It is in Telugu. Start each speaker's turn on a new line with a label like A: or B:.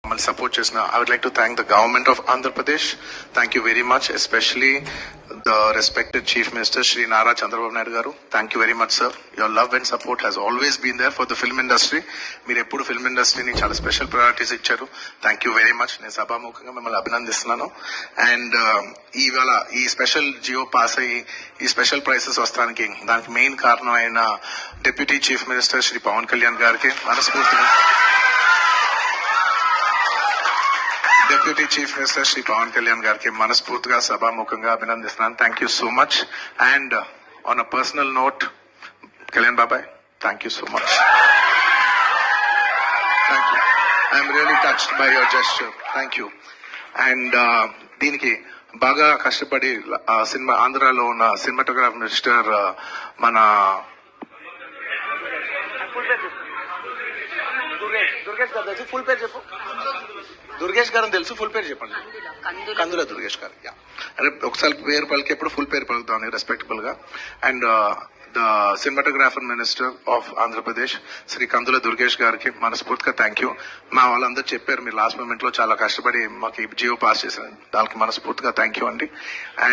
A: మమ్మల్ని సపోర్ట్ చేసిన I would like to thank the government of Andhra Pradesh. Thank you very much, especially the respected chief minister Shri Nara Chandrababu Naidu garu. Thank you very much sir. Your love and support has always been there for the film industry. మీరు ఎప్పుడు ఫిల్మ్ ఇండస్ట్రీని చాలా స్పెషల్ ప్రయారిటీస్ ఇచ్చారు. Thank you very much. నేను సభాముఖంగా మిమ్మల్ని అభినందిస్తున్నాను. అండ్ ఇవాళ ఈ స్పెషల్ జియో పాస్ అయ్యి ఈ స్పెషల్ ప్రైసెస్ వస్తానికి దానికి మెయిన్ కారణం అయిన deputy chief minister Shri Pawan Kalyan గారికి మనస్ఫూర్తిగా, deputy chief minister Shri Pawan Kalyan గారికి మనస్ఫూర్తిగా సభాముఖంగా అభినందిస్తున్నాను. Thank you so much. And on a personal note, Kalyan బాబాయ్, thank you so much. Thank you. I'm really touched by your gesture. Thank you. And దీనికి బాగా కష్టపడి సినిమా ఆంధ్రాలో ఉన్న సినిమాటోగ్రాఫర్ మినిస్టర్ మన ఫుల్ పేరు చెప్పు. దుర్గేష్ గారు తెలుసు, ఫుల్ పేరు చెప్పండి. కందుల దుర్గేష్ గారు. అంటే ఒకసారి పేరు పలికి ఎప్పుడు ఫుల్ పేరు పలుకుతాను రెస్పెక్టబుల్ గా. And the cinematographer minister of Andhra Pradesh Shri కందుల దుర్గేష్ గారికి మనస్ఫూర్తిగా థ్యాంక్ యూ. మా వాళ్ళందరూ చెప్పారు మీరు లాస్ట్ మూమెంట్ లో చాలా కష్టపడి మాకు జియో పాస్ చేశారు, దానికి మనస్ఫూర్తిగా థ్యాంక్ యూ అండి.